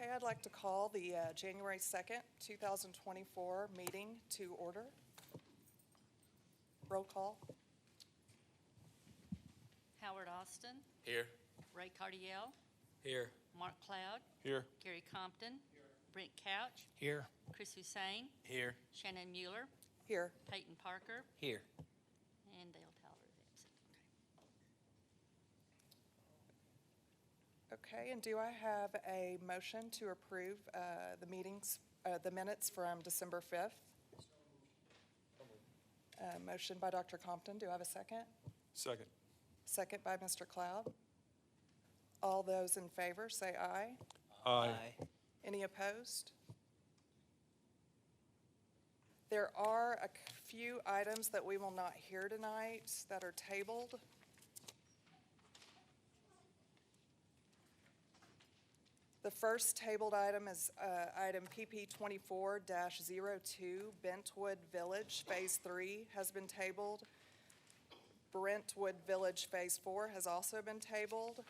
Okay, I'd like to call the January 2nd, 2024 meeting to order. Roll call. Howard Austin, Here. Ray Cardiel, Here. Mark Cloud, Here. Gary Compton, Brent Couch, Here. Chris Hussein, Here. Shannon Mueller, Here. Peyton Parker, Here. and Dale Tyler is absent. Okay, and do I have a motion to approve the minutes from December 5th? Motion by Dr. Compton. Do I have a second? Second. Second by Mr. Cloud. All those in favor, say aye. Aye. Any opposed? There are a few items that we will not hear tonight that are tabled. The first tabled item is item PP 24-02, Brentwood Village Phase 3 has been tabled. Brentwood Village Phase 4 has also been tabled.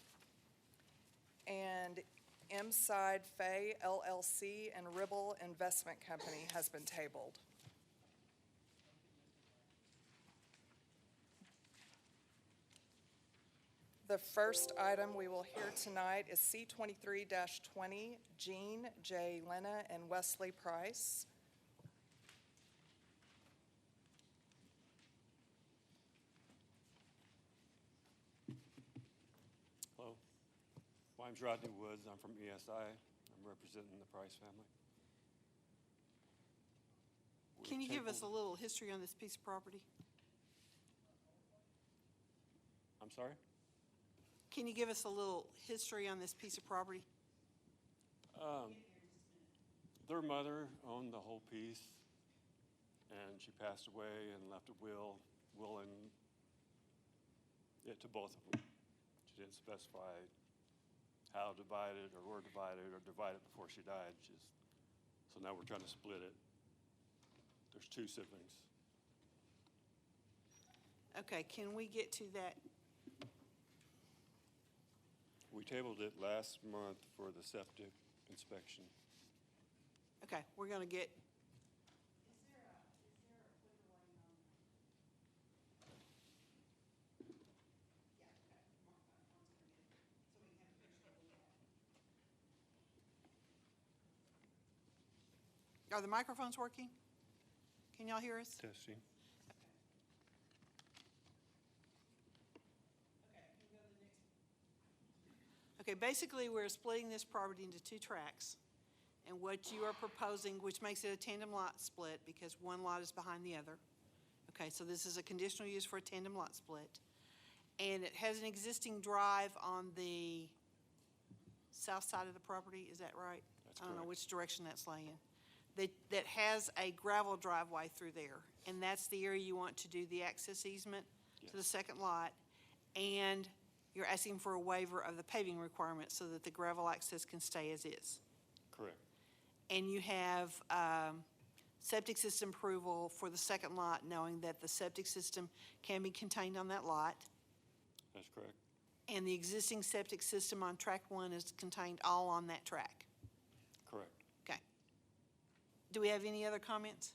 And M-Side Fay LLC and Ribble Investment Company has been tabled. The first item we will hear tonight is C23-20, Jean J. Lena and Wesley Price. Hello, my name's Rodney Woods. I'm from ESI. I'm representing the Price family. Can you give us a little history on this piece of property? I'm sorry? Can you give us a little history on this piece of property? Their mother owned the whole piece, and she passed away and left a willing it to both of them. She didn't specify how divided or where divided or divide it before she died. So now we're trying to split it. There's two siblings. Okay, can we get to that? We tabled it last month for the septic inspection. Okay, we're going to get. Are the microphones working? Can y'all hear us? Testing. Okay, basically, we're splitting this property into two tracts. And what you are proposing, which makes it a tandem lot split because one lot is behind the other. Okay, so this is a conditional use for a tandem lot split. And it has an existing drive on the south side of the property, is that right? That's I don't know correct. which direction that's laying. That has a gravel driveway through there. And that's the area you want to do the access easement to the Yes. second lot. And you're asking for a waiver of the paving requirement so that the gravel access can stay as is. Correct. And you have septic system approval for the second lot, knowing that the septic system can be contained on that lot. That's correct. And the existing septic system on track one is contained all on that track. Correct. Okay. Do we have any other comments?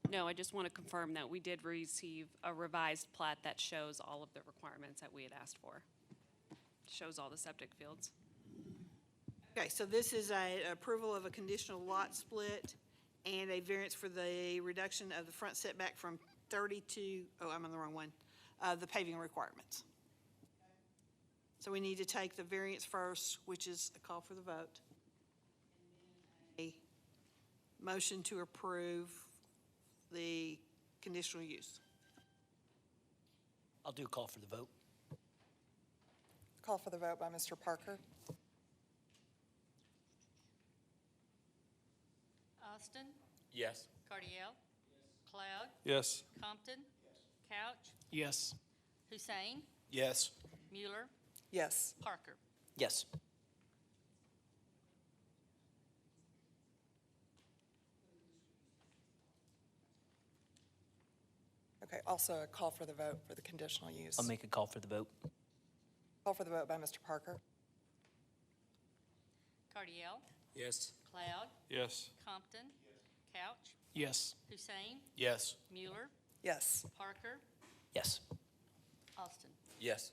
No, I just want to confirm that we did receive a revised plat that shows all of the requirements that we had asked for. Shows all the septic fields. Okay, so this is a approval of a conditional lot split and a variance for the reduction of the front setback from 30 to, oh, I'm on the wrong one, the paving requirements. So we need to take the variance first, which is a call for the vote. A motion to approve the conditional use. I'll do a call for the vote. Call for the vote by Mr. Parker. Austin, Yes. Cardiel, Cloud, Yes. Compton, Couch, Yes. Hussein, Yes. Mueller, Yes. Parker. Yes. Okay, also a call for the vote for the conditional use. I'll make a call for the vote. Call for the vote by Mr. Parker. Cardiel, Yes. Cloud, Yes. Compton, Couch, Yes. Hussein, Yes. Mueller, Yes, Parker, Yes. Austin. Yes.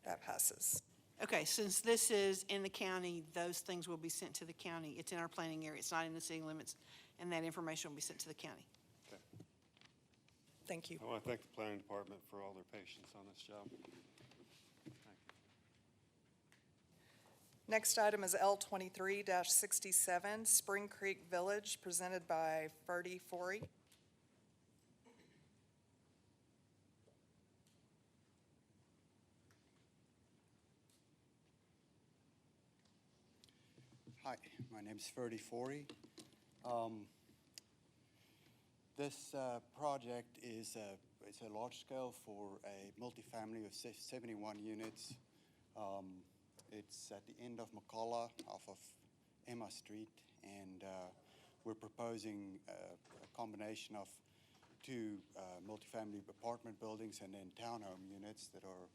that passes. Okay, since this is in the county, those things will be sent to the county. It's in our planning area. It's not in the city limits, and that information will be sent to the county. Okay. Thank you. I want to thank the planning department for all their patience on this job. Thank you. Next item is L 23-67, Spring Creek Village, presented by Ferdy Forey. Hi, my name is Ferdy Forey. This project is a large scale for a multifamily of 71 units. It's at the end of McCullough off of Emma Street, and we're proposing a combination of two multifamily apartment buildings and then townhome units that are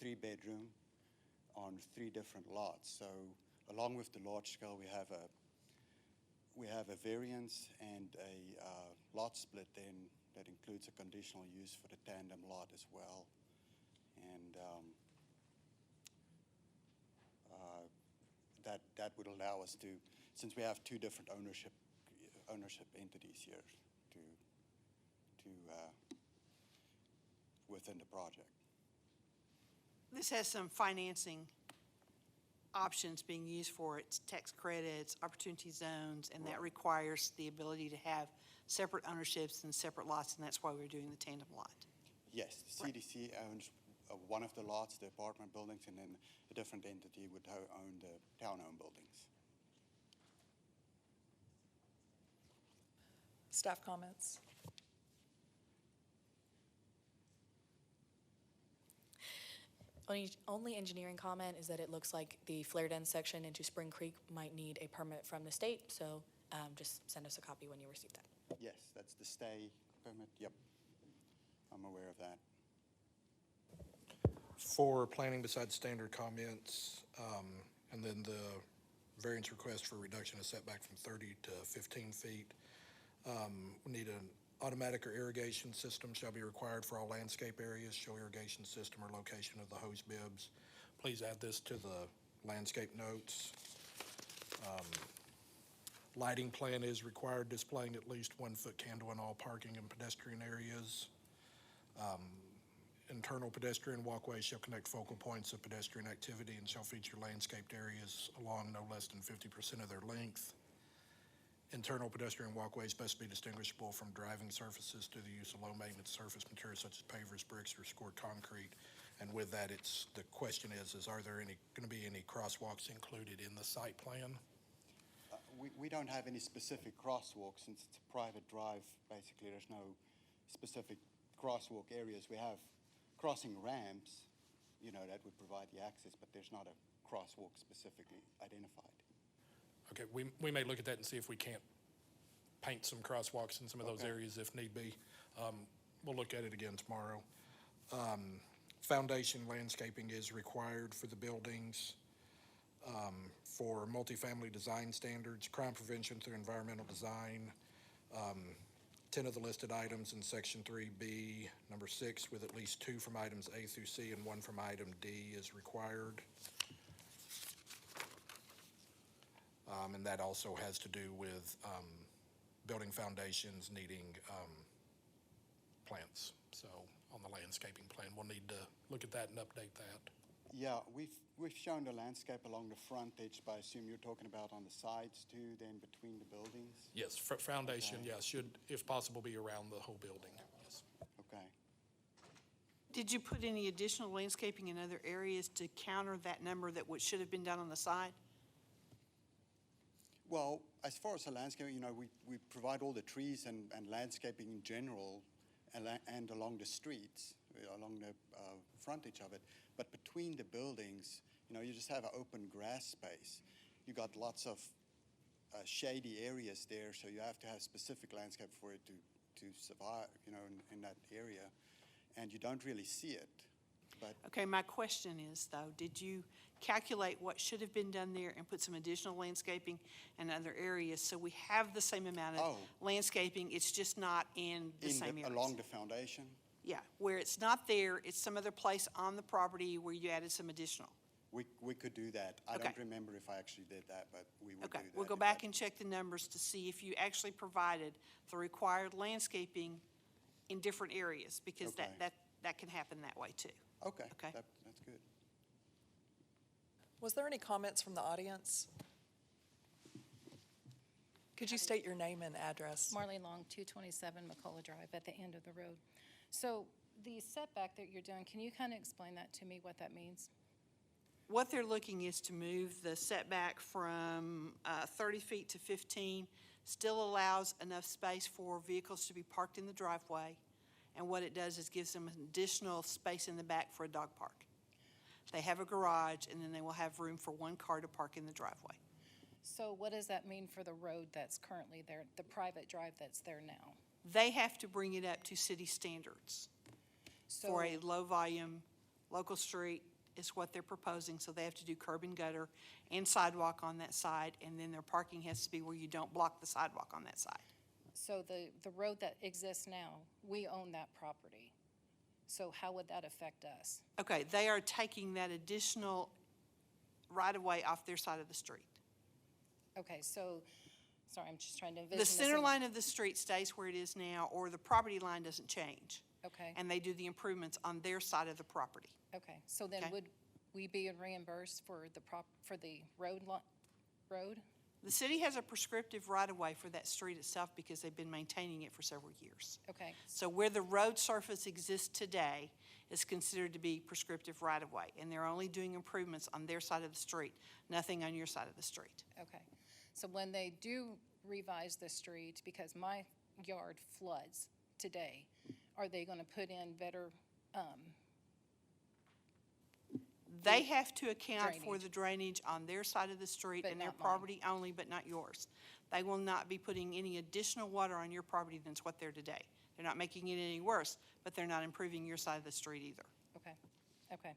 3-bedroom on 3 different lots. So along with the large scale, we have a variance and a lot split then that includes a conditional use for the tandem lot as well. And that would allow us to, since we have 2 different ownership entities here, to within the project. This has some financing options being used for it, tax credits, opportunity zones, and that requires the ability to have separate ownerships and separate lots, and that's why we're doing the tandem lot. Yes, the CDC owns one of the lots, the apartment buildings, and then a different entity would own the townhome buildings. Staff comments? Only engineering comment is that it looks like the flared end section into Spring Creek might need a permit from the state, so just send us a copy when you receive that. Yes, that's the stay permit, yep. I'm aware of that. For planning besides standard comments, and then the variance request for reduction of setback from 30 to 15 feet. We need an automatic or irrigation system shall be required for all landscape areas. Show irrigation system or location of the hose bibs. Please add this to the landscape notes. Lighting plan is required, displaying at least 1-foot candle in all parking and pedestrian areas. Internal pedestrian walkways shall connect focal points of pedestrian activity and shall feature landscaped areas along no less than 50% of their length. Internal pedestrian walkways best be distinguishable from driving surfaces through the use of low-maintenance surface materials such as pavers, bricks, or scored concrete. And with that, the question is are there going to be any crosswalks included in the site plan? We don't have any specific crosswalks since it's a private drive. Basically, there's no specific crosswalk areas. We have crossing ramps, that would provide the access, but there's not a crosswalk specifically identified. Okay, we may look at that and see if we can't paint some crosswalks in some of those Okay. areas if need be. We'll look at it again tomorrow. Foundation landscaping is required for the buildings. For multifamily design standards, crime prevention through environmental design. 10 of the listed items in section 3B, number 6, with at least 2 from items A through C and 1 from item D is required. And that also has to do with building foundations needing plants. So on the landscaping plan, we'll need to look at that and update that. Yeah, we've shown the landscape along the frontage, but I assume you're talking about on the sides too, then between the buildings? Yes, foundation, yes, should, if possible, be around the whole building, yes. Okay. Did you put any additional landscaping in other areas to counter that number that should have been done on the side? Well, as far as the landscape, we provide all the trees and landscaping in general and along the streets, along the frontage of it. But between the buildings, you just have an open grass space. You got lots of shady areas there, so you have to have specific landscape for it to survive, in that area. And you don't really see it. but Okay, my question is, though, did you calculate what should have been done there and put some additional landscaping and other areas so we have the same amount of Oh. landscaping, it's just not in the same areas? along the foundation? Yeah, where it's not there, it's some other place on the property where you added some additional. We could do that. I Okay. don't remember if I actually did that, but we would do Okay, that. we'll go if back that- and check the numbers to see if you actually provided the required landscaping in different areas, because Okay. that can happen that way too. Okay, Okay. that's good. Was there any comments from the audience? Could you state your name and address? Marlene Long, 227 McCullough Drive, at the end of the road. So the setback that you're doing, can you kind of explain that to me, what that means? What they're looking is to move the setback from 30 feet to 15, still allows enough space for vehicles to be parked in the driveway, and what it does is gives them additional space in the back for a dog park. They have a garage, and then they will have room for one car to park in the driveway. So what does that mean for the road that's currently there, the private drive that's there now? They have to bring it up to city standards for a low-volume local street is what they're proposing, so they have to do curb and gutter and sidewalk on that side, and then their parking has to be where you don't block the sidewalk on that side. So the road that exists now, we own that property. So how would that affect us? Okay, they are taking that additional right-of-way off their side of the street. Okay, so, sorry, I'm just trying to envision The this center in- line of the street stays where it is now, or the property line doesn't change, Okay, and they do the improvements on their side of the property. okay. So then Okay. would we be reimbursed for the road? The city has a prescriptive right-of-way for that street itself because they've been maintaining it for several years. Okay, So where the road surface exists today is considered to be prescriptive right-of-way, and they're only doing improvements on their side of the street, nothing on your side of the street. okay. So when they do revise the street, because my yard floods today, are they gonna put in better, They have to account for Drainage. the drainage on their side of the street But and their not mine. property only, but not yours. They will not be putting any additional water on your property than what they're today. They're not making it any worse, but they're not improving your side of the street either. okay, okay.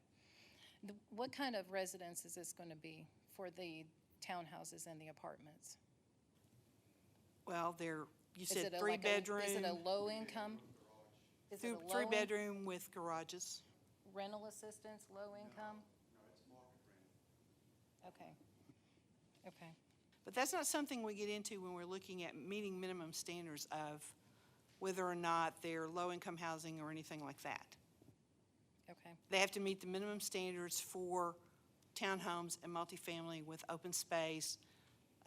What kind of residence is this gonna be for the townhouses and the apartments? Well, you Is said it a- three like a- bedroom. Is it a low income? Is it a Three low bedroom with garages. rental assistance, low income? Okay, okay, But that's not something we get into when we're looking at meeting minimum standards of whether or not they're low-income housing or anything like that. okay, They have to meet the minimum standards for townhomes and multifamily with open space,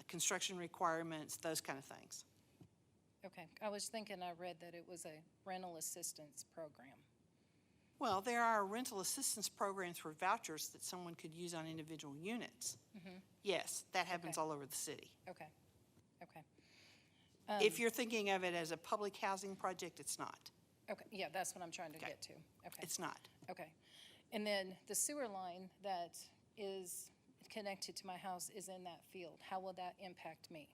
construction requirements, those kind of things. okay. I was thinking, I read that it was a rental assistance program. Well, there are rental assistance programs for vouchers that someone could use on individual units. Yes, that happens Okay. all over the city. Okay, okay. If you're thinking of it as a public housing project, it's not. Okay, yeah, that's what I'm trying to Okay. get to. Okay, It's not. okay. And then the sewer line that is connected to my house is in that field. How will that impact me?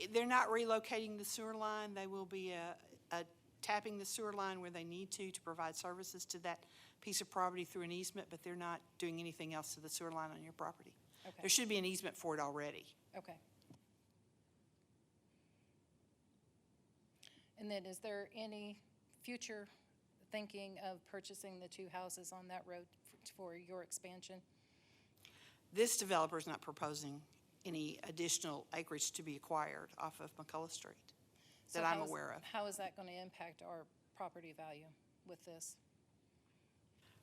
They're not relocating the sewer line. They will be tapping the sewer line where they need to provide services to that piece of property through an easement, but they're not doing anything else to the sewer line on your property. Okay. There should be an easement for it already. Okay. And then is there any future thinking of purchasing the two houses on that road for your expansion? This developer is not proposing any additional acreage to be acquired off of McCullough Street So that I'm how is- aware of. How is that going to impact our property value with this?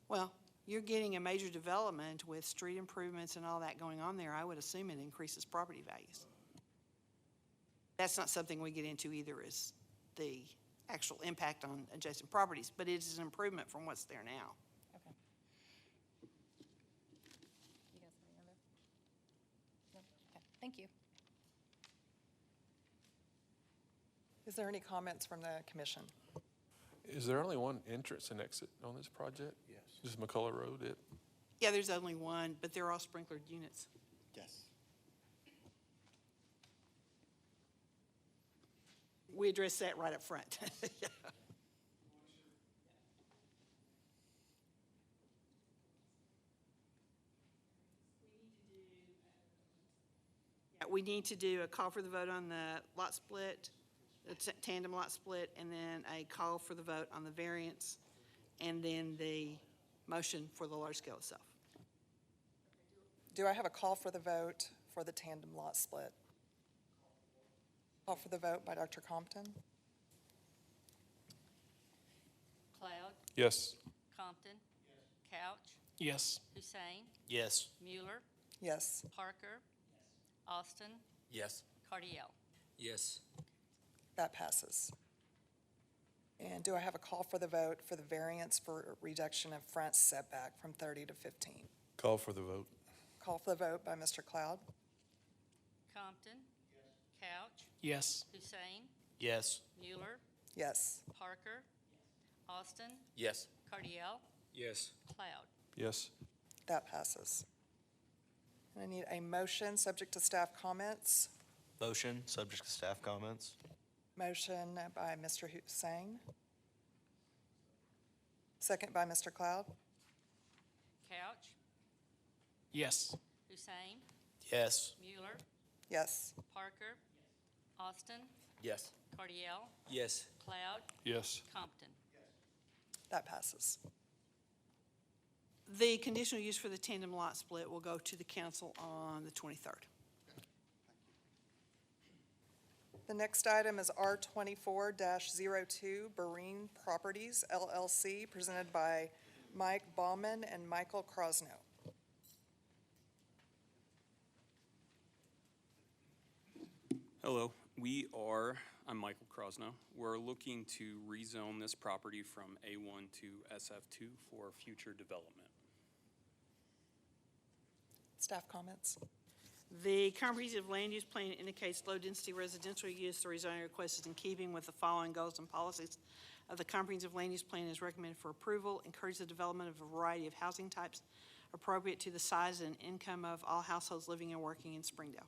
Well, you're getting a major development with street improvements and all that going on there. I would assume it increases property values. That's not something we get into either, is the actual impact on adjacent properties, but it is an improvement from what's there now. Okay. You guys have any other? No? Okay, thank you. Is there any comments from the commission? Is there only one entrance and exit on this project? Yes. Just McCullough Road, it? Yeah, there's only one, but they're all sprinklered units. Yes. We addressed that right up front. We need to do a call for the vote on the lot split, the tandem lot split, and then a call for the vote on the variance, and then the motion for the large scale itself. Do I have a call for the vote for the tandem lot split? Call for the vote by Dr. Compton. Cloud, Yes. Compton. Couch, Yes. Hussein, Yes. Mueller, Yes. Parker, Austin, Yes. Cardiel. Yes. That passes. And do I have a call for the vote for the variance for reduction of front setback from 30 to 15? Call for the vote. Call for the vote by Mr. Cloud. Compton. Couch, Yes. Hussein, Yes. Mueller, Yes. Parker, Austin, Yes. Cardiel, Yes. Cloud. Yes. That passes. And I need a motion, subject to staff comments. Motion, subject to staff comments. Motion by Mr. Hussein. Second by Mr. Cloud. Couch, Yes. Hussein, Yes. Mueller, Yes. Parker, Austin, Yes. Cardiel, Yes. Cloud, Yes. Compton. That passes. The conditional use for the tandem lot split will go to the council on the 23rd. The next item is R24-02, Barine Properties LLC, presented by Mike Baumann and Michael Krosno. Hello, I'm Michael Krosno. We're looking to rezone this property from A1 to SF2 for future development. Staff comments. The comprehensive land use plan indicates low-density residential use. The rezoning request is in keeping with the following goals and policies of the comprehensive land use plan is recommended for approval. Encourage the development of a variety of housing types appropriate to the size and income of all households living and working in Springdale.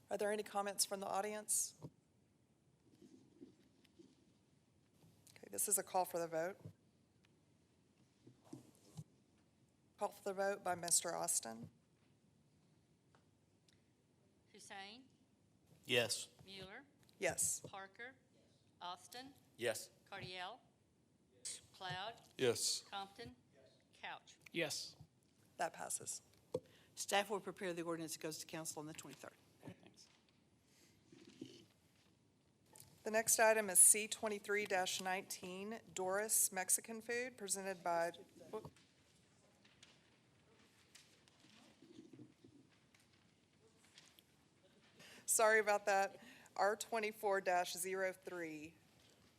Are there any comments from the audience? Okay, this is a call for the vote. Call for the vote by Mr. Austin. Hussein, Yes. Mueller, Yes. Parker, Austin, Yes. Cardiel, Cloud, Yes. Compton, Couch. Yes. That passes. Staff will prepare the ordinance that goes to council on the 23rd. Thanks. The next item is C23-19, Doris Mexican Food, presented by, sorry about that, R24-03,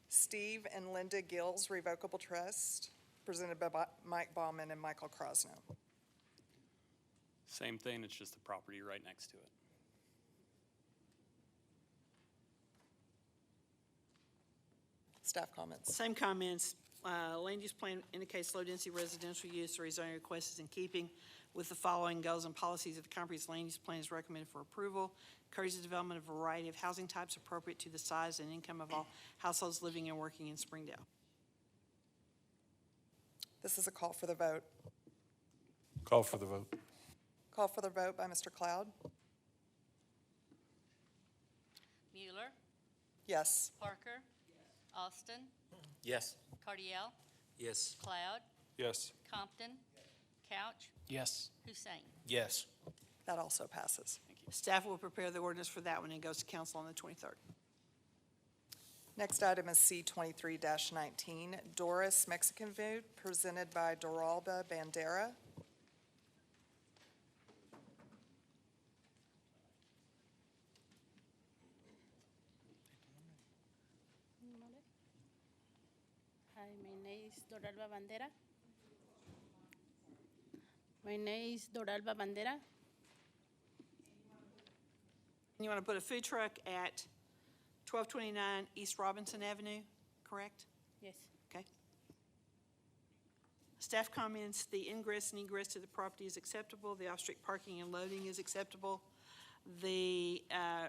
Steve and Linda Gills Revocable Trust, presented by Mike Baumann and Michael Krosno. Same thing, it's just the property right next to it. Staff comments. Same comments. Land use plan indicates low-density residential use. The rezoning request is in keeping with the following goals and policies of the comprehensive land use plan is recommended for approval. Encourages the development of a variety of housing types appropriate to the size and income of all households living and working in Springdale. This is a call for the vote. Call for the vote. Call for the vote by Mr. Cloud. Mueller, Yes. Parker, Austin, Yes. Cardiel, Yes. Cloud, Yes. Compton, Couch, Yes. Hussein. Yes. That also passes. Staff will prepare the ordinance for that one and it goes to council on the 23rd. Next item is C23-19, Doris Mexican Food, presented by Doralba Bandera. Hi, my name is Doralba Bandera. My name is Doralba Bandera. You want to put a food truck at 1229 East Robinson Avenue, correct? Yes. Okay. Staff comments, the ingress and egress to the property is acceptable. The off-street parking and loading is acceptable. The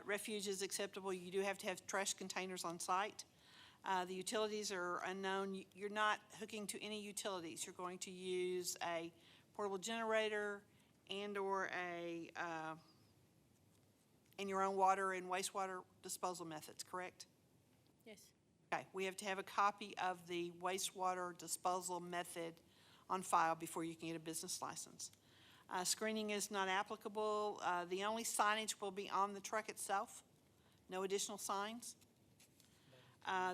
refuge is acceptable. You do have to have trash containers on site. The utilities are unknown. You're not hooking to any utilities. You're going to use a portable generator and/or and your own water and wastewater disposal methods, correct? Yes. Okay, we have to have a copy of the wastewater disposal method on file before you can get a business license. Screening is not applicable. The only signage will be on the truck itself, no additional signs.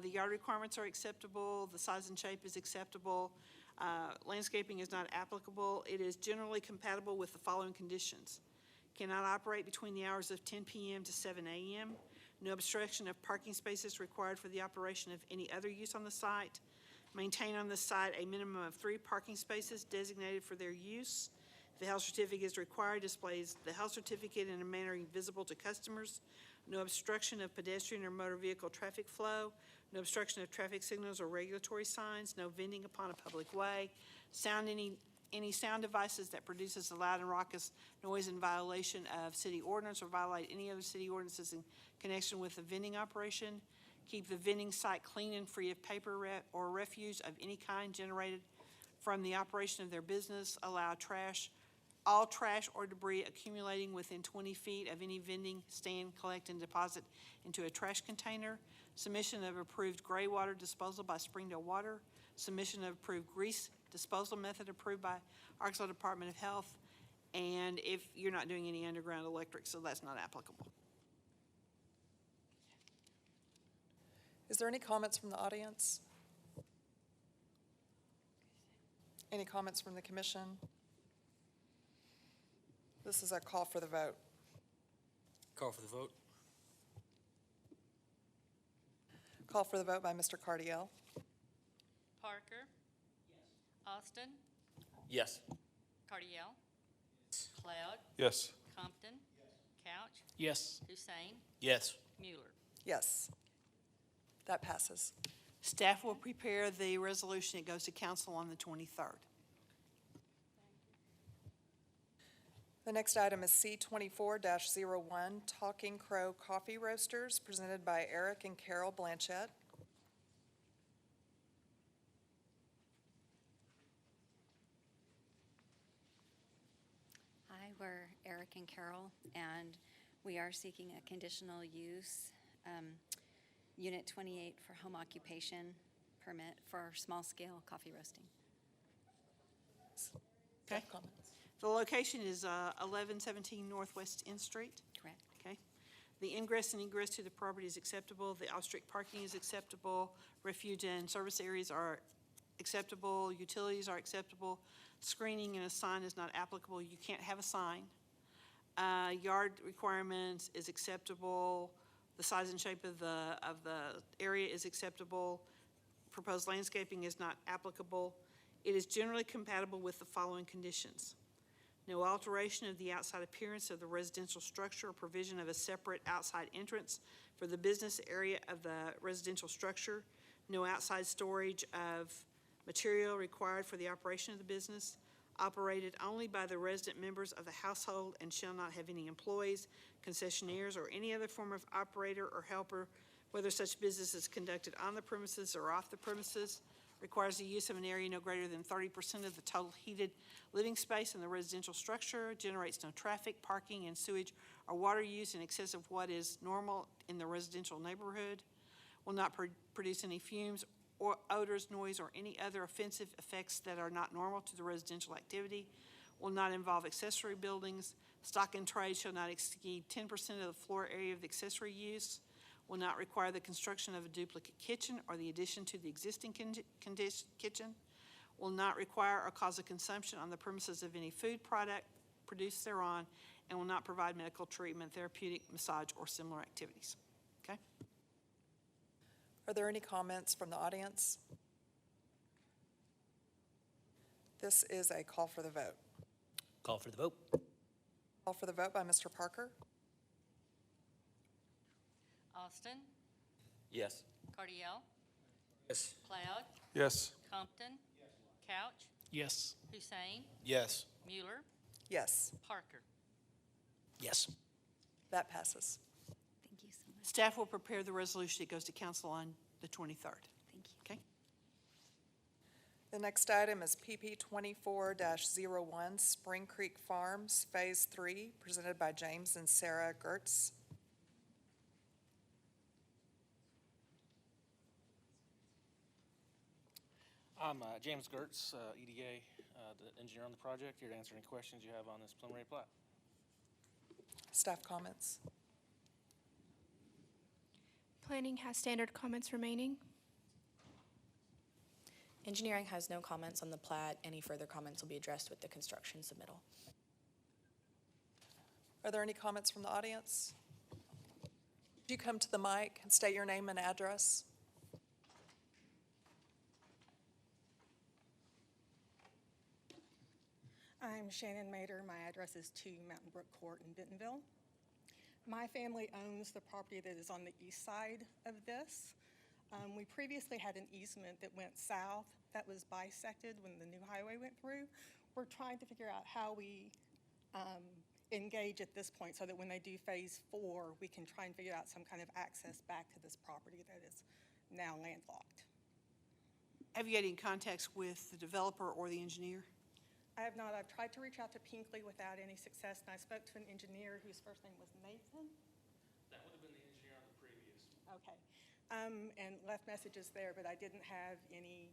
The yard requirements are acceptable, the size and shape is acceptable. Landscaping is not applicable. It is generally compatible with the following conditions. Cannot operate between the hours of 10 p.m. to 7 a.m. No obstruction of parking spaces required for the operation of any other use on the site. Maintain on the site a minimum of 3 parking spaces designated for their use. If the health certificate is required, displays the health certificate in a manner visible to customers. No obstruction of pedestrian or motor vehicle traffic flow. No obstruction of traffic signals or regulatory signs. No vending upon a public way. Any sound devices that produces a loud and raucous noise in violation of city ordinance or violate any other city ordinances in connection with the vending operation. Keep the vending site clean and free of paper or refuse of any kind generated from the operation of their business. Allow all trash or debris accumulating within 20 feet of any vending stand, collect and deposit into a trash container. Submission of approved gray water disposal by Springdale Water. Submission of approved grease disposal method approved by Arkansas Department of Health. And if you're not doing any underground electric, so that's not applicable. Is there any comments from the audience? Any comments from the commission? This is a call for the vote. Call for the vote. Call for the vote by Mr. Cardiel. Parker? Austin? Yes. Cardiel? Cloud? Yes. Compton? Couch? Yes. Hussein? Yes. Mueller? Yes. That passes. Staff will prepare the resolution. It goes to council on the 23rd. The next item is C24-01, Talking Crow Coffee Roasters, presented by Eric and Carol Blanchett. Hi, we're Eric and Carol, and we are seeking a conditional use, Unit 28 for home occupation permit for small-scale coffee roasting. Okay. Comments? The location is 1117 Northwest N Street. Correct. Okay. The ingress and egress to the property is acceptable. The off-street parking is acceptable. Refuge and service areas are acceptable. Utilities are acceptable. Screening and a sign is not applicable. You can't have a sign. Yard requirements is acceptable. The size and shape of the area is acceptable. Proposed landscaping is not applicable. It is generally compatible with the following conditions. No alteration of the outside appearance of the residential structure or provision of a separate outside entrance for the business area of the residential structure. No outside storage of material required for the operation of the business. Operated only by the resident members of the household and shall not have any employees, concessionaires, or any other form of operator or helper, whether such business is conducted on the premises or off the premises. Requires the use of an area no greater than 30% of the total heated living space in the residential structure. Generates no traffic, parking, and sewage or water use in excess of what is normal in the residential neighborhood. Will not produce any fumes or odors, noise, or any other offensive effects that are not normal to the residential activity. Will not involve accessory buildings. Stock and trade shall not exceed 10% of the floor area of the accessory use. Will not require the construction of a duplicate kitchen or the addition to the existing kitchen. Will not require or cause a consumption on the premises of any food product produced thereon, and will not provide medical treatment, therapeutic, massage, or similar activities. Okay? Are there any comments from the audience? This is a call for the vote. Call for the vote. Call for the vote by Mr. Parker. Austin? Yes. Cardiel? Yes. Cloud? Yes. Compton? Couch? Yes. Hussein? Yes. Mueller? Yes, Parker? Yes. that passes. Thank you so much. Staff will prepare the resolution. It goes to council on the 23rd. Thank you. Okay? The The next item is PP 24-01, Spring Creek Farms, Phase 3, presented by James and Sarah Gertz. I'm James Gertz, EDA, the engineer on the project, here to answer any questions you have on this preliminary plat. Staff comments. Planning has standard comments remaining. Engineering has no comments on the plat. Any further comments will be addressed with the construction submittal. Are there any comments from the audience? Could you come to the mic and state your name and address? I'm Shannon Mader. My address is 2 Mountain Brook Court in Bentonville. My family owns the property that is on the east side of this. We previously had an easement that went south that was bisected when the new highway went through. We're trying to figure out how we engage at this point so that when they do phase 4, we can try and figure out some kind of access back to this property that is now landlocked. Have you had any contacts with the developer or the engineer? I have not. I've tried to reach out to Pinkley without any success, and I spoke to an engineer whose first name was Nathan. That would have been the engineer on the previous. Okay. And left messages there, but I didn't have any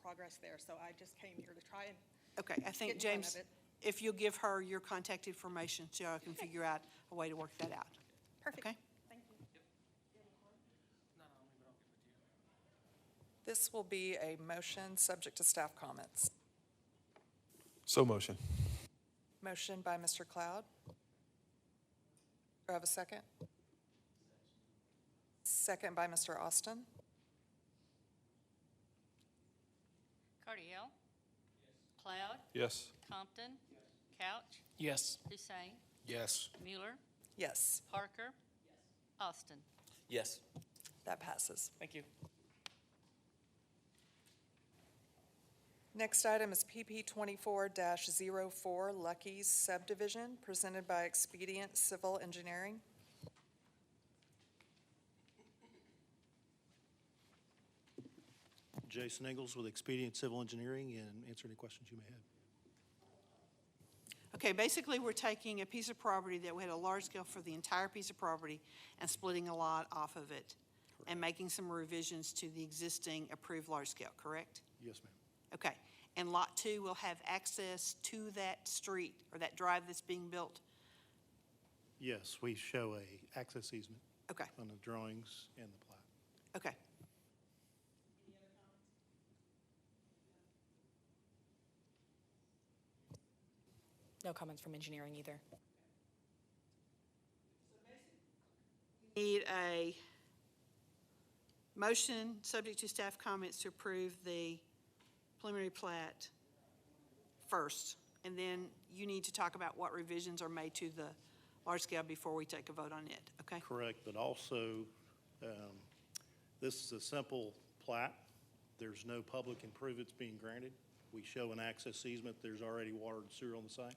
progress there, so I just came here to try and Okay, I think, get in front James, of it. if you'll give her your contact information so I can figure out a way to work that out. Perfect. Okay? Thank you. This will be a motion subject to staff comments. So motion. Motion by Mr. Cloud. Do I have a second? Second by Mr. Austin. Cardiel. Cloud. Yes. Compton. Couch. Yes. Hussein. Yes. Mueller. Yes, Parker. Austin. Yes. that passes. Thank you. Next item is PP 24-04, Lucky's subdivision, presented by Expedient Civil Engineering. Jason Ingalls with Expedient Civil Engineering, and answer any questions you may have. Okay, basically, we're taking a piece of property that we had a large scale for the entire piece of property and splitting a lot off of it and making some revisions to the existing approved large scale, correct? Yes, ma'am. Okay, and Lot 2 will have access to that street or that drive that's being built? Yes, we show a access easement Okay, on the drawings and the plat. okay. No comments from engineering either. Need a motion, subject to staff comments, to approve the preliminary plat first, and then you need to talk about what revisions are made to the large scale before we take a vote on it, okay? Correct, but also, this is a simple plat. There's no public improvements being granted. We show an access easement. There's already water and sewer on the site.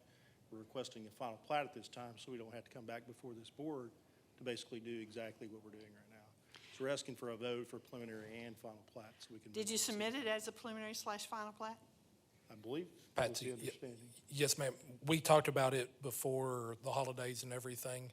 We're requesting a final plat at this time, so we don't have to come back before this board to basically do exactly what we're doing right now. So we're asking for a vote for preliminary and final plat, so we can. Did you submit it as a preliminary / final plat? I believe, that was Patsy, the understanding. yes, ma'am. We talked about it before the holidays and everything,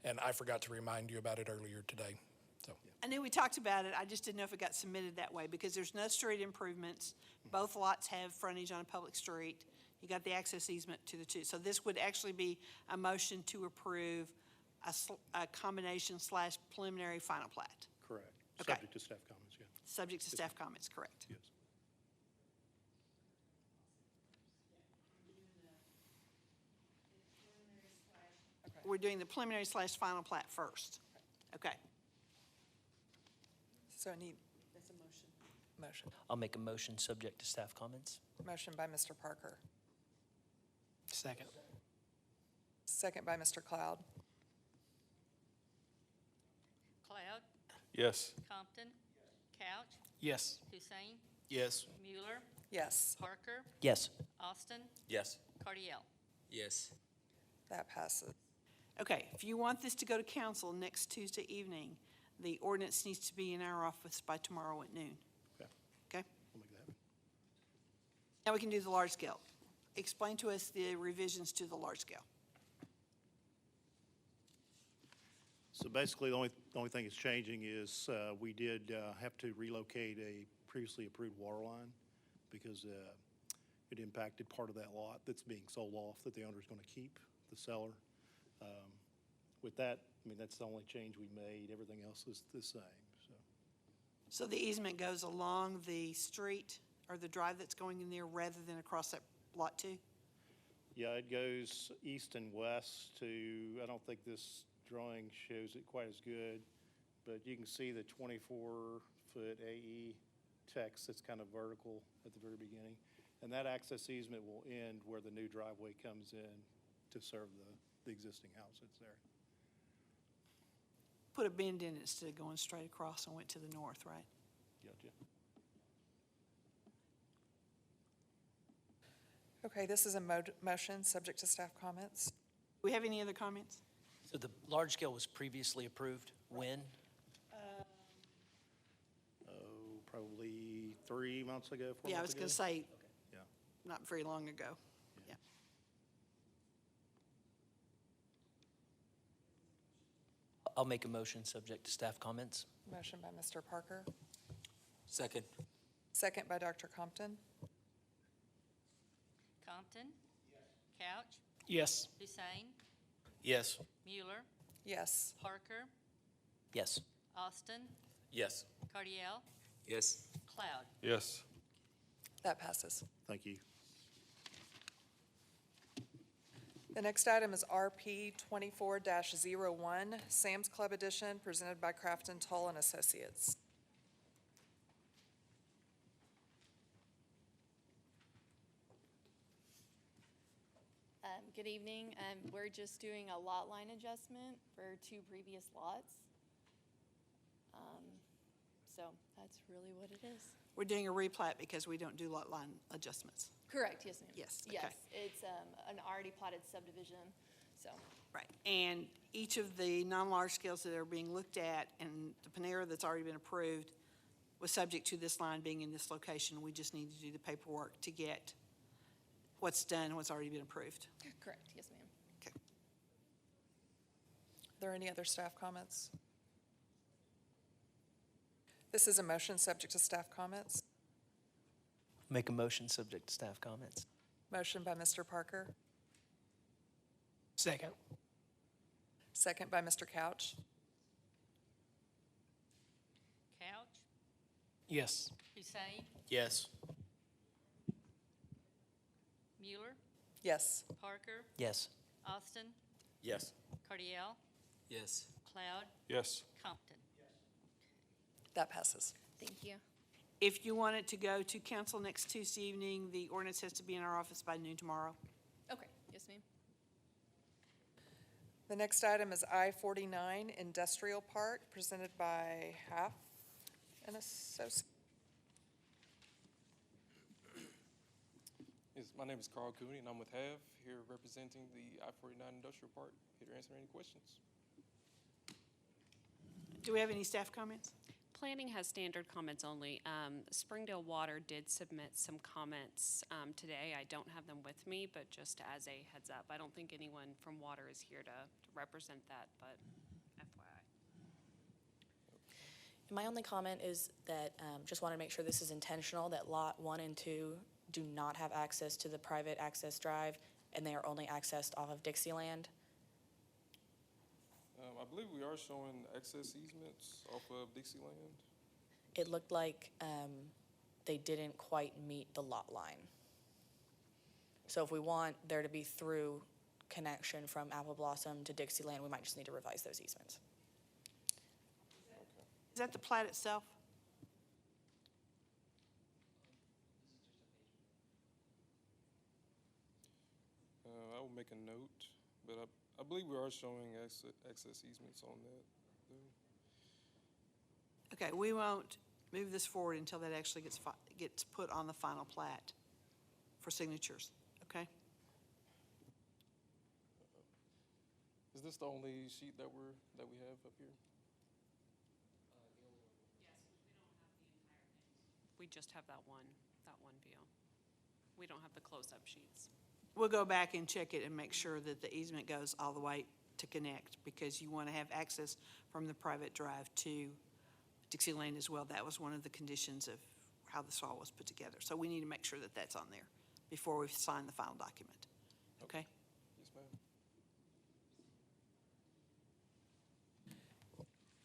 and I forgot to remind you about it earlier today, so. I knew we talked about it, I just didn't know if it got submitted that way, because there's no street improvements. Both lots have frontage on a public street. You got the access easement to the two. So this would actually be a motion to approve a combination / preliminary final plat. Correct. Okay. Subject to staff comments, yeah. Subject to staff comments, correct? Yes. We're doing the preliminary / final plat first. Okay. So I need That's a motion. motion. I'll make a motion subject to staff comments. Motion by Mr. Parker. Second. Second by Mr. Cloud. Cloud. Yes. Compton. Couch. Yes. Hussein. Yes. Mueller. Yes, Parker. Yes. Austin. Yes. Cardiel. Yes. that passes. Okay, if you want this to go to council next Tuesday evening, the ordinance needs to be in our office by tomorrow at noon. Okay. Okay? We'll make that happen. Now we can do the large scale. Explain to us the revisions to the large scale. So basically, the only thing that's changing is we did have to relocate a previously approved water line because it impacted part of that lot that's being sold off that the owner's going to keep, the seller. With that, I mean, that's the only change we made. Everything else is the same, so. So the easement goes along the street or the drive that's going in there rather than across that lot two? Yeah, it goes east and west to, I don't think this drawing shows it quite as good, but you can see the 24-foot AE text that's kind of vertical at the very beginning. And that access easement will end where the new driveway comes in to serve the existing house that's there. Put a bend in it instead of going straight across and went to the north, right? Gotcha. Okay, this is a motion, subject to staff comments. Do we have any other comments? So the large scale was previously approved when? Probably 3 months ago, 4 months ago. Yeah, I was going to say, Yeah. not very long ago. Yeah. I'll make a motion subject to staff comments. Motion by Mr. Parker, Second. second by Dr. Compton. Compton. Couch. Yes. Hussein. Yes. Mueller. Yes. Parker. Yes. Austin. Yes. Cardiel. Yes. Cloud. Yes. That passes. Thank you. The next item is RP 24-01, Sam's Club Edition, presented by Crafton Toll and Associates. Good evening. We're just doing a lot line adjustment for 2 previous lots. So that's really what it is. We're doing a replat because we don't do lot line adjustments. Correct, yes, ma'am. Yes, okay. Yes, it's an already platted subdivision, so. Right. And each of the non-large scales that are being looked at and the Panera that's already been approved was subject to this line being in this location. We just need to do the paperwork to get what's done, what's already been approved. Correct, yes, ma'am. Okay. Are there any other staff comments? This is a motion subject to staff comments. Make a motion subject to staff comments. Motion by Mr. Parker, Second. second by Mr. Couch. Couch. Yes. Hussein. Yes. Mueller. Yes. Parker. Yes. Austin. Yes. Cardiel. Yes. Cloud. Yes. Compton. That passes. Thank you. If you want it to go to council next Tuesday evening, the ordinance has to be in our office by noon tomorrow. Okay, yes, ma'am. The next item is I-49 Industrial Park, presented by Half and Associates. Yes, my name is Carl Cooney, and I'm with HAV, here representing the I-49 Industrial Park, here to answer any questions. Do we have any staff comments? Planning has standard comments only. Springdale Water did submit some comments today. I don't have them with me, but just as a heads up, I don't think anyone from Water is here to represent that, but FYI. My only comment is that, just want to make sure this is intentional, that Lot 1 and 2 do not have access to the private access drive, and they are only accessed off of Dixieland. I believe we are showing access easements off of Dixieland. It looked like they didn't quite meet the lot line. So if we want there to be through connection from Apple Blossom to Dixieland, we might just need to revise those easements. Is that the plat itself? I will make a note, but I believe we are showing access easements on that, though. Okay, we won't move this forward until that actually gets put on the final plat for signatures, okay? Is this the only sheet that we have up here? We just have that one view. We don't have the close-up sheets. We'll go back and check it and make sure that the easement goes all the way to connect, because you want to have access from the private drive to Dixie Lane as well. That was one of the conditions of how the soil was put together. So we need to make sure that that's on there before we sign the final document. Okay? Yes, ma'am.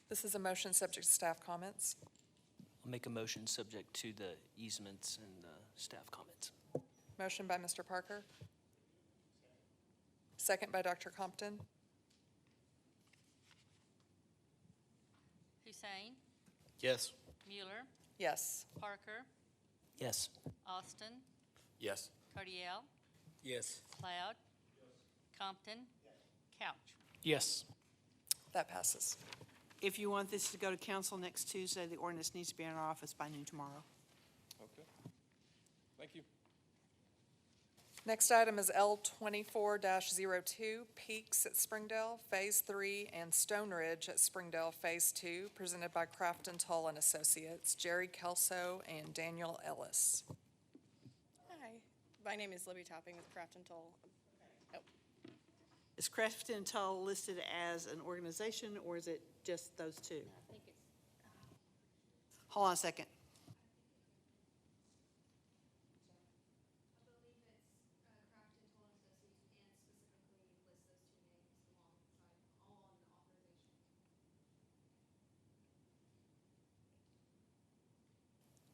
This is a motion subject to staff comments. I'll make a motion subject to the easements and staff comments. Motion by Mr. Parker. Second by Dr. Compton. Hussein, Yes. Mueller, Yes. Parker, Yes. Austin, Yes. Cardiel, Yes. Cloud, Compton, Couch. Yes. That passes. If you want this to go to council next Tuesday, the ordinance needs to be in our office by noon tomorrow. Okay. Thank you. Next item is L 24-02, Peaks at Springdale, Phase 3, and Stone Ridge at Springdale, Phase 2, presented by Crafton Toll and Associates, Jerry Kelso and Daniel Ellis. Hi, my name is Libby Topping with Craft and Toll. Oh, Is Crafton Toll listed as an organization, or is it just those two? I think it's, Hold on a second.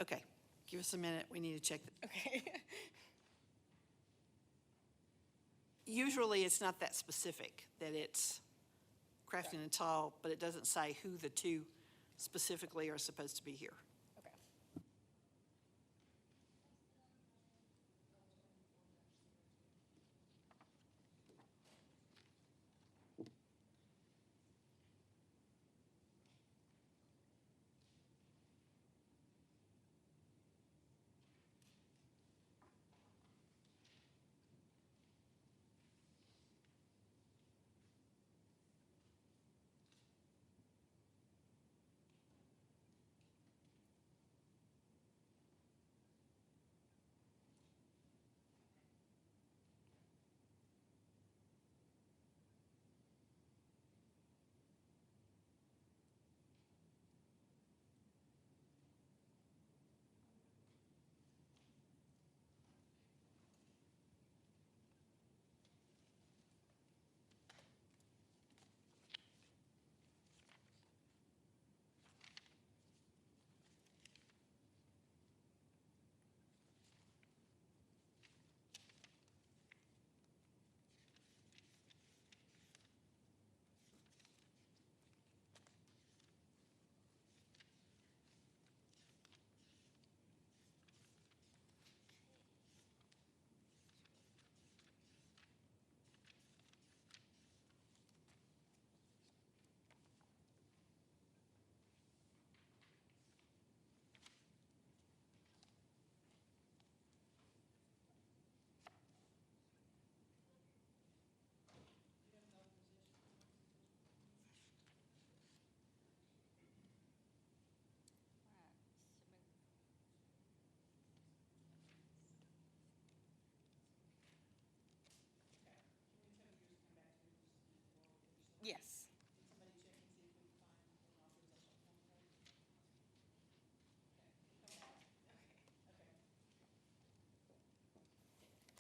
Okay, give us a minute, we need to check. okay. Usually, it's not that specific, that it's Crafton and Toll, but it doesn't say who the two specifically are supposed to be here. Okay. Yes.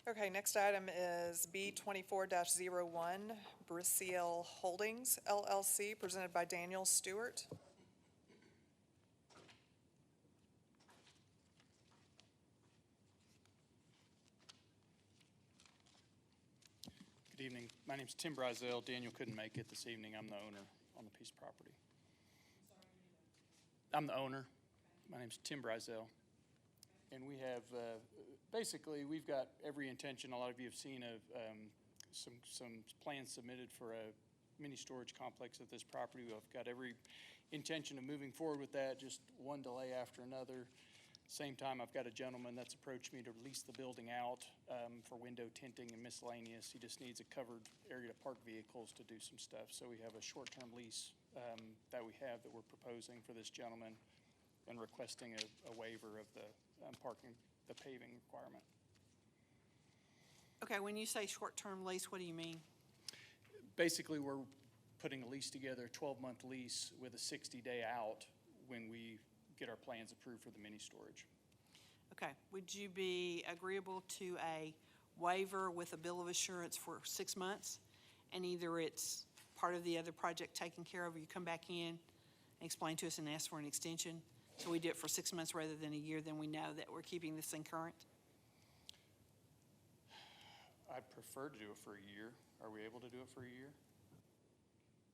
Okay, next item is B 24-01, Brisiel Holdings LLC, presented by Daniel Stewart. Good evening. My name's Tim Brizell. Daniel couldn't make it this evening. I'm the owner on the piece of property. I'm the owner. My name's Tim Brizell. And we have, basically, we've got every intention, a lot of you have seen, of some plans submitted for a mini storage complex at this property. We've got every intention of moving forward with that, just one delay after another. Same time, I've got a gentleman that's approached me to lease the building out for window tinting and miscellaneous. He just needs a covered area to park vehicles to do some stuff. So we have a short-term lease that we have that we're proposing for this gentleman and requesting a waiver of the parking, the paving requirement. Okay, when you say short-term lease, what do you mean? Basically, we're putting a lease together, a 12-month lease with a 60-day out when we get our plans approved for the mini storage. Okay, would you be agreeable to a waiver with a bill of assurance for 6 months? And either it's part of the other project taken care of, or you come back in and explain to us and ask for an extension? So we do it for 6 months rather than a year, then we know that we're keeping this thing current? I'd prefer to do it for a year. Are we able to do it for a year?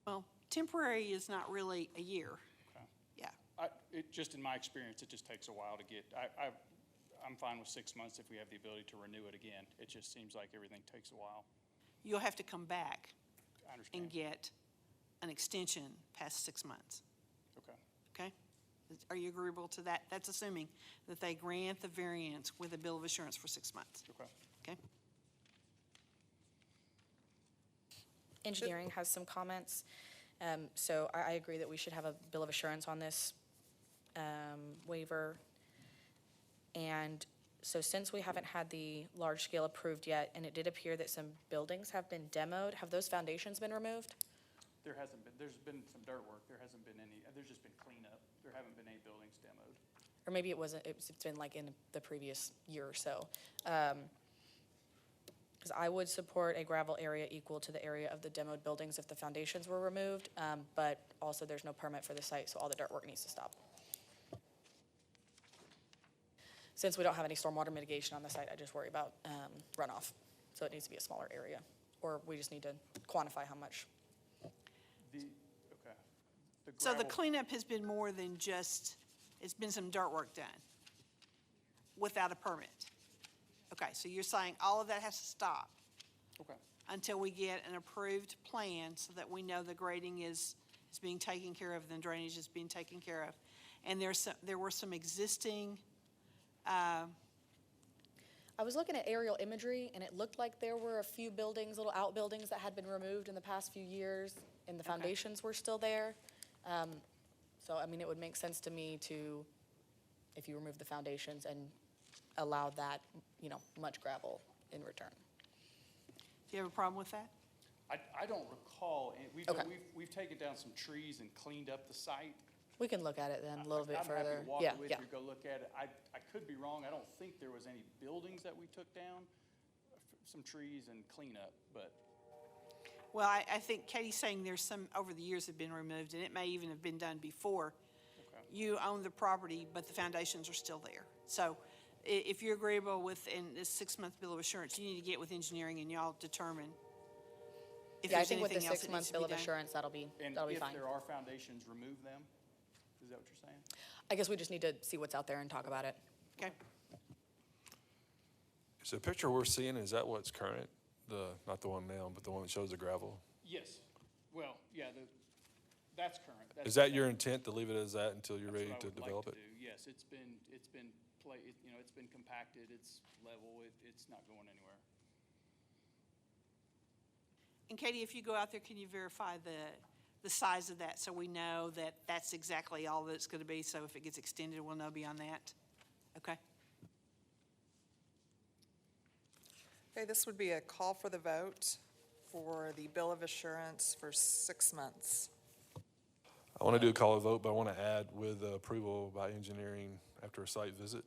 Well, temporary is not really a year. Okay. Yeah. Just in my experience, it just takes a while to get, I'm fine with 6 months if we have the ability to renew it again. It just seems like everything takes a while. You'll have to come back I understand. and get an extension past 6 months, Okay. okay? Are you agreeable to that? That's assuming that they grant the variance with a bill of assurance for 6 months, Okay. okay? Engineering has some comments. So I agree that we should have a bill of assurance on this waiver. And so since we haven't had the large scale approved yet, and it did appear that some buildings have been demoed, have those foundations been removed? There hasn't been, there's been some dirt work. There hasn't been any, there's just been cleanup. There haven't been any buildings demoed. Or maybe it wasn't, it's been like in the previous year or so. Because I would support a gravel area equal to the area of the demoed buildings if the foundations were removed, but also there's no permit for the site, so all the dirt work needs to stop. Since we don't have any stormwater mitigation on the site, I just worry about runoff. So it needs to be a smaller area, or we just need to quantify how much. Okay. So the gravel- cleanup has been more than just, it's been some dirt work done without a permit? Okay, so you're saying all of that has to stop Okay. until we get an approved plan so that we know the grading is being taken care of, and the drainage is being taken care of. And there were some existing, I was looking at aerial imagery, and it looked like there were a few buildings, little outbuildings that had been removed in the past few years, and the foundations were still there. So, I mean, it would make sense to me to, if you remove the foundations and allow that, much gravel in return. do you have a problem with that? I don't recall, Okay. we've taken down some trees and cleaned up the site. We can look at it then a little bit I'm further. happy to walk Yeah, with yeah. you, go look at it. I could be wrong. I don't think there was any buildings that we took down, some trees and cleanup, but Well, I think Katie's saying there's some, over the years have been removed, and it may even have been done before. Okay. You own the property, but the foundations are still there. So if you're agreeable with, in this 6-month bill of assurance, you need to get with engineering and y'all determine if Yeah, I there's think with the anything else that needs 6-month to bill be of done. assurance, that'll be And fine. if there are foundations, remove them? Is that what you're saying? I guess we just need to see what's out there and talk about it. Okay. Is the picture we're seeing, is that what's current? Not the one now, but the one that shows the gravel? Yes. Well, yeah, that's current. Is that your intent, to leave it as that until you're That's ready what I to would like develop to it? do. Yes, it's been compacted, it's level, it's not going anywhere. And Katie, if you go out there, can you verify the size of that so we know that that's exactly all that it's going to be? So if it gets extended, we'll know beyond that. Okay? Okay, this would be a call for the vote for the bill of assurance for 6 months. I want to do a call a vote, but I want to add with approval by engineering after a site visit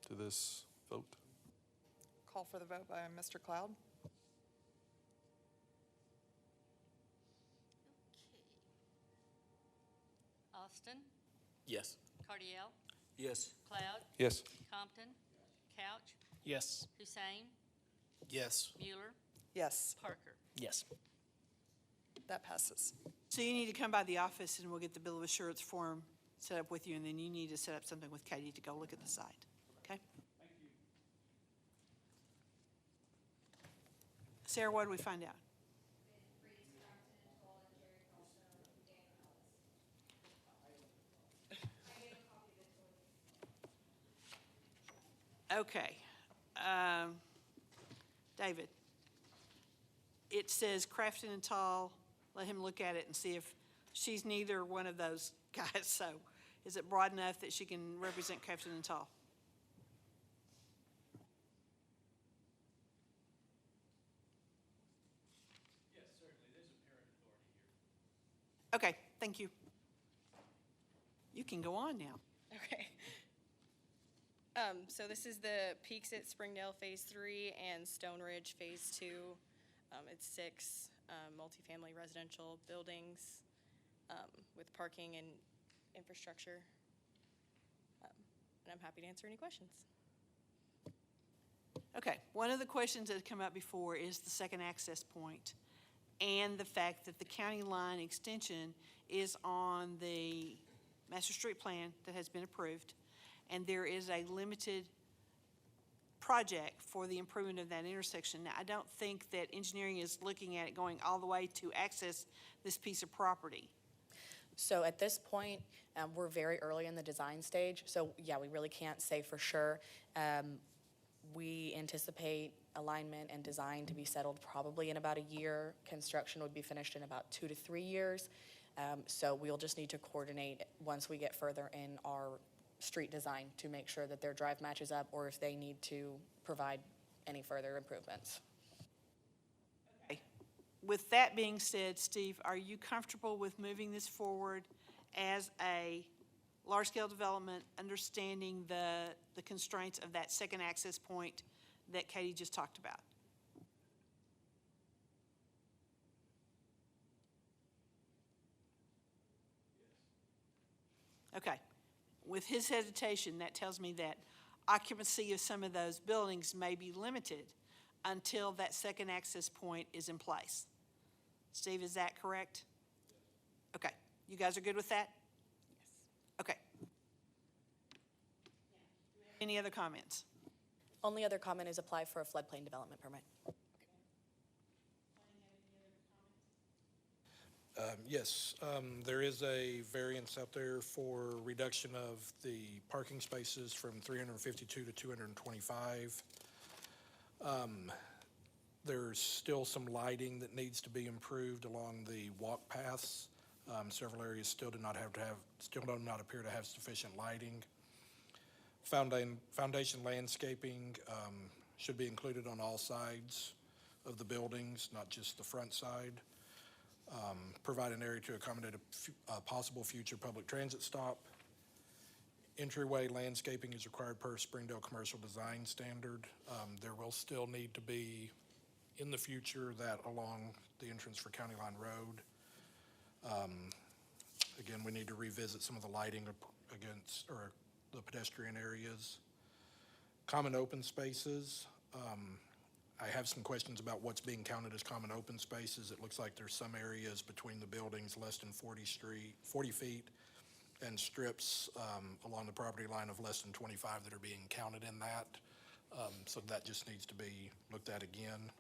to this vote. Call for the vote by Mr. Cloud. Austin, Yes. Cardiel, Yes. Cloud, Yes. Compton, Couch, Yes. Hussein, Yes. Mueller, Yes, Parker. Yes. that passes. So you need to come by the office and we'll get the bill of assurance form set up with you, and then you need to set up something with Katie to go look at the site. Okay? Thank you. Sarah, what did we find out? Okay. David, it says Crafton and Tall, let him look at it and see if she's neither one of those guys. So is it broad enough that she can represent Crafton and Tall? Okay, thank you. You can go on now. Okay. So this is the Peaks at Springdale Phase 3 and Stone Ridge Phase 2. It's 6 multifamily residential buildings with parking and infrastructure. And I'm happy to answer any questions. Okay, one of the questions that have come up before is the second access point and the fact that the county line extension is on the master street plan that has been approved, and there is a limited project for the improvement of that intersection. Now, I don't think that engineering is looking at it going all the way to access this piece of property. So at this point, we're very early in the design stage, so yeah, we really can't say for sure. We anticipate alignment and design to be settled probably in about a year. Construction would be finished in about 2 to 3 years. So we'll just need to coordinate once we get further in our street design to make sure that their drive matches up, or if they need to provide any further improvements. Okay. With that being said, Steve, are you comfortable with moving this forward as a large-scale development, understanding the constraints of that second access point that Katie just talked about? Okay. With his hesitation, that tells me that occupancy of some of those buildings may be limited until that second access point is in place. Steve, is that correct? Okay. You guys are good with that? Yes. Okay. Any other comments? Only other comment is apply for a floodplain development permit. Yes, there is a variance out there for reduction of the parking spaces from 352 to 225. There's still some lighting that needs to be improved along the walk paths. Several areas still do not appear to have sufficient lighting. Foundation landscaping should be included on all sides of the buildings, not just the front side. Provide an area to accommodate a possible future public transit stop. Entryway landscaping is required per Springdale Commercial Design Standard. There will still need to be, in the future, that along the entrance for County Line Road. Again, we need to revisit some of the lighting against, or the pedestrian areas. Common open spaces. I have some questions about what's being counted as common open spaces. It looks like there's some areas between the buildings less than 40 feet and strips along the property line of less than 25 that are being counted in that. So that just needs to be looked at again.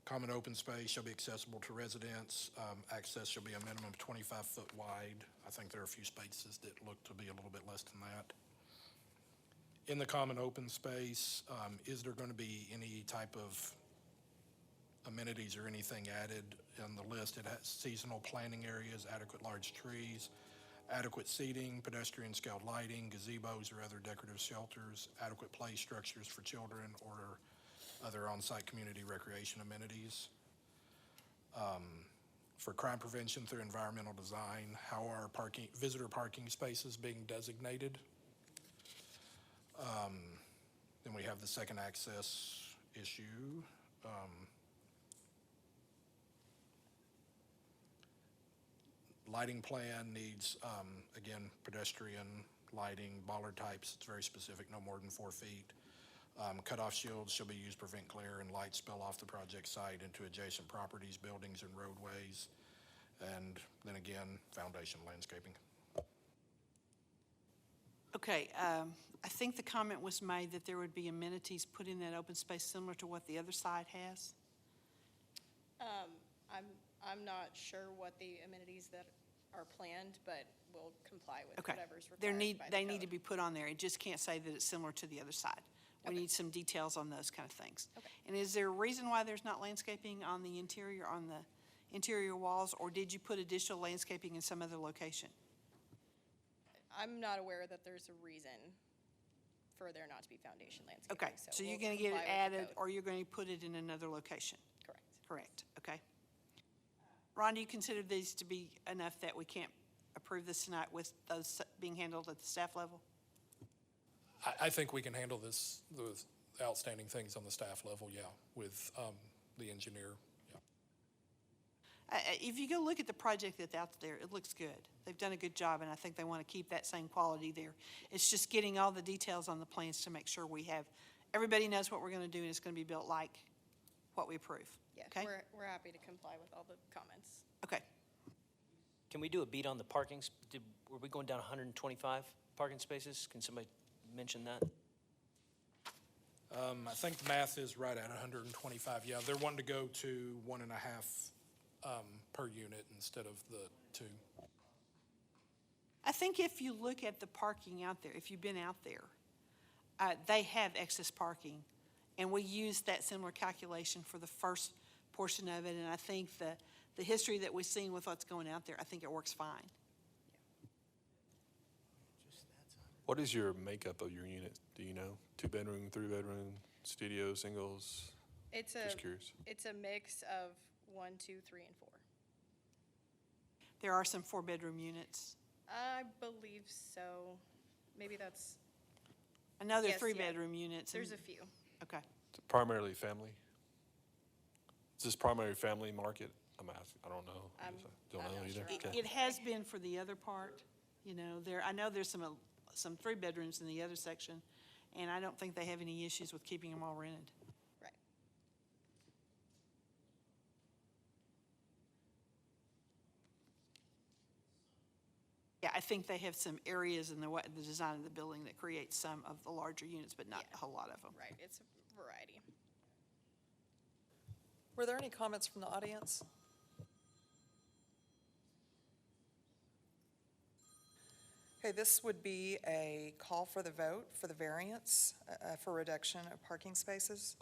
Common open space shall be accessible to residents. Access shall be a minimum of 25 foot wide. I think there are a few spaces that look to be a little bit less than that. In the common open space, is there going to be any type of amenities or anything added on the list? It has seasonal planting areas, adequate large trees, adequate seating, pedestrian scaled lighting, gazebos or other decorative shelters, adequate play structures for children or other on-site community recreation amenities. For crime prevention through environmental design, how are visitor parking spaces being designated? Then we have the second access issue. Lighting plan needs, again, pedestrian lighting, bollard types. It's very specific, no more than 4 feet. Cutoff shields shall be used to prevent glare and light spill off the project site into adjacent properties, buildings, and roadways. And then again, foundation landscaping. Okay, I think the comment was made that there would be amenities put in that open space similar to what the other side has. I'm not sure what the amenities that are planned, but we'll comply with Okay. whatever's required by the They need code. to be put on there. It just can't say that it's similar to the other side. We Okay. need some details on those kind of things. Okay. And is there a reason why there's not landscaping on the interior walls, or did you put additional landscaping in some other location? I'm not aware that there's a reason for there not to be foundation landscaping. Okay, so you're we'll going to get it comply with the added, code. or you're going to put it in another location? Correct. Correct, okay. Ron, do you consider these to be enough that we can't approve this tonight with those being handled at the staff level? I think we can handle this, the outstanding things on the staff level, yeah, with the engineer, yeah. If you go look at the project that's out there, it looks good. They've done a good job, and I think they want to keep that same quality there. It's just getting all the details on the plans to make sure we have, everybody knows what we're going to do, and it's going to be built like what we approve. Yeah, Okay? we're happy to comply with all the comments. Okay. Can we do a beat on the parking? Were we going down 125 parking spaces? Can somebody mention that? I think the math is right at 125, yeah. They're wanting to go to 1.5 per unit instead of the 2. I think if you look at the parking out there, if you've been out there, they have excess parking, and we used that similar calculation for the first portion of it, and I think the history that we've seen with what's going out there, I think it works fine. What is your makeup of your unit? Do you know? 2-bedroom, 3-bedroom, studio, singles? Just curious. It's a mix of 1, 2, 3, and 4. There are some 4-bedroom units. I believe so. Maybe that's, I know there are Yes, yeah. 3-bedroom units. there's a few. Okay. Is it primarily family? Is this primary family market? I'm asking, I don't know. I'm Don't know not either. sure. Okay. It has been for the other part, you know, I know there's some 3-bedrooms in the other section, and I don't think they have any issues with keeping them all rented. Right. Yeah, I think they have some areas in the design of the building that create some of the larger units, but not a whole lot of them. Right, it's a variety. Were there any comments from the audience? Okay, this would be a call for the vote for the variance for reduction of parking spaces.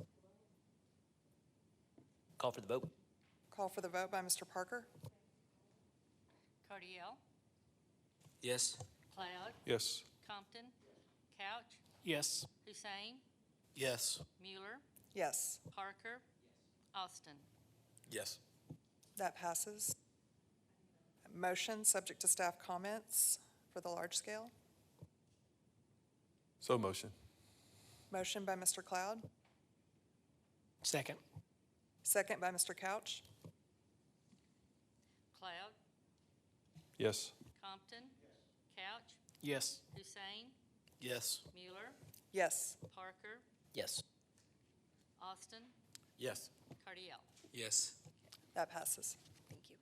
Call for the vote. Call for the vote by Mr. Parker. Cardiel. Yes. Cloud. Yes. Compton. Couch. Yes. Hussein. Yes. Mueller. Yes, Parker. Austin. Yes. that passes. Motion, subject to staff comments for the large scale. So motion. Motion by Mr. Cloud, Second. second by Mr. Couch. Cloud. Yes. Compton. Couch. Yes. Hussein. Yes. Mueller. Yes, Parker. Yes. Austin. Yes. Cardiel. Yes. that passes. Thank you.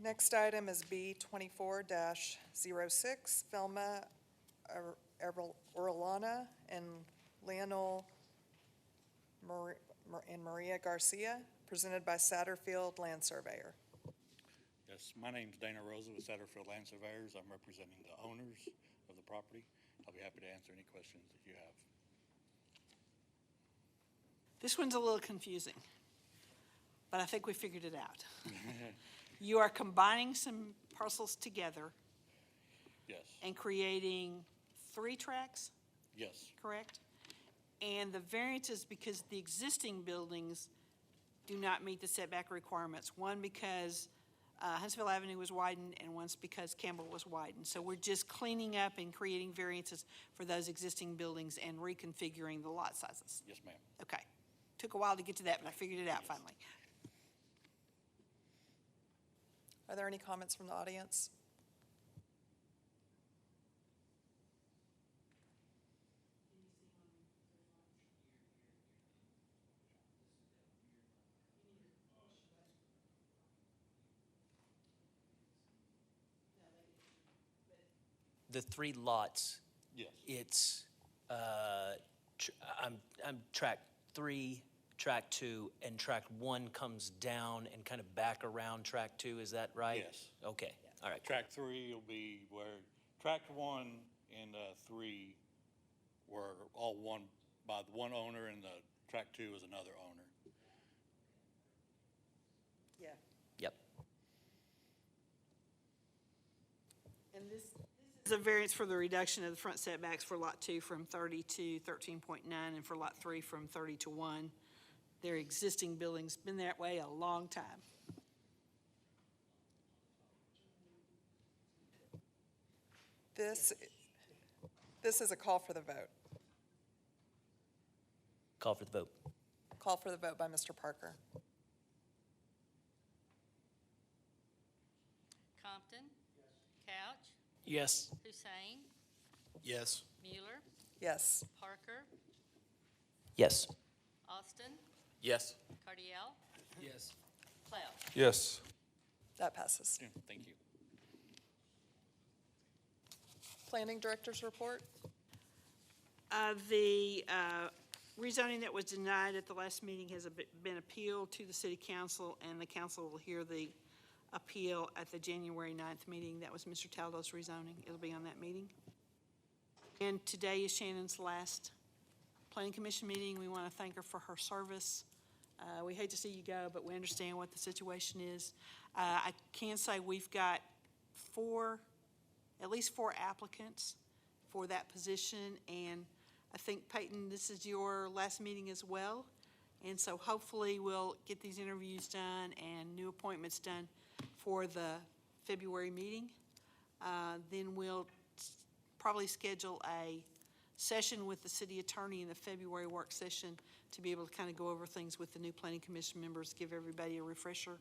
Next item is B 24-06, Velma Orellana and Leonel and Maria Garcia, presented by Satterfield Land Surveyor. Yes, my name's Dana Rosa with Satterfield Land Surveyors. I'm representing the owners of the property. I'll be happy to answer any questions that you have. This one's a little confusing, but I think we figured it out. You are combining some parcels together Yes, and creating 3 tracks, yes, correct? And the variance is because the existing buildings do not meet the setback requirements. One because Huntsville Avenue was widened, and one's because Campbell was widened. So we're just cleaning up and creating variances for those existing buildings and reconfiguring the lot sizes. yes, ma'am. Okay. Took a while to get to that, but I figured it out finally. Are there any comments from the audience? The 3 lots, Yes, it's, I'm track 3, track 2, and track 1 comes down and kind of back around track 2, is that right? yes. Okay, all right. Track 3 will be where track 1 and 3 were all one by the one owner, and the track 2 is another owner. Yeah. Yep. And this is a variance for the reduction of the front setbacks for Lot 2 from 30 to 13.9, and for Lot 3 from 30 to 1. their existing building's been that way a long time. This is a call for the vote. Call for the vote. Call for the vote by Mr. Parker. Compton. Couch. Yes. Hussein. Yes. Mueller. Yes. Parker. Yes. Austin. Yes. Cardiel. Yes. Cloud. Yes. That passes. Thank you. Planning Director's report. The rezoning that was denied at the last meeting has been appealed to the city council, and the council will hear the appeal at the January 9th meeting. That was Mr. Taldo's rezoning. It'll be on that meeting. And today is Shannon's last Planning Commission meeting. We want to thank her for her service. We hate to see you go, but we understand what the situation is. I can say we've got at least four applicants for that position, and I think, Peyton, this is your last meeting as well. And so hopefully we'll get these interviews done and new appointments done for the February meeting. Then we'll probably schedule a session with the city attorney in the February work session to be able to kind of go over things with the new planning commission members, give everybody a refresher.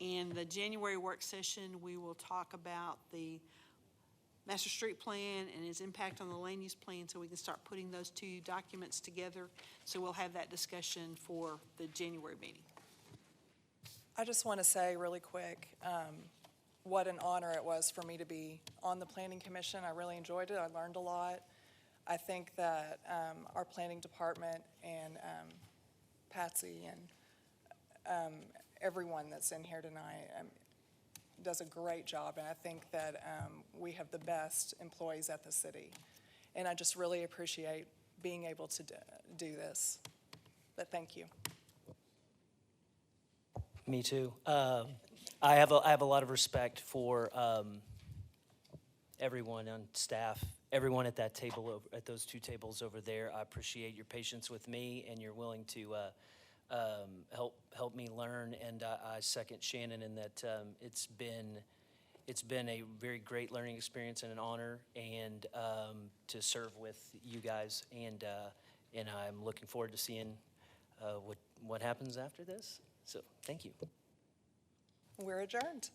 In the January work session, we will talk about the master street plan and its impact on the land use plan, so we can start putting those two documents together. So we'll have that discussion for the January meeting. I just want to say really quick, what an honor it was for me to be on the Planning Commission. I really enjoyed it. I learned a lot. I think that our planning department and Patsy and everyone that's in here tonight does a great job, and I think that we have the best employees at the city. And I just really appreciate being able to do this. But thank you. Me too. I have a lot of respect for everyone on staff, everyone at that table, at those two tables over there. I appreciate your patience with me, and you're willing to help me learn. And I second Shannon in that it's been a very great learning experience and an honor, and to serve with you guys. And I'm looking forward to seeing what happens after this. So thank you. We're adjourned.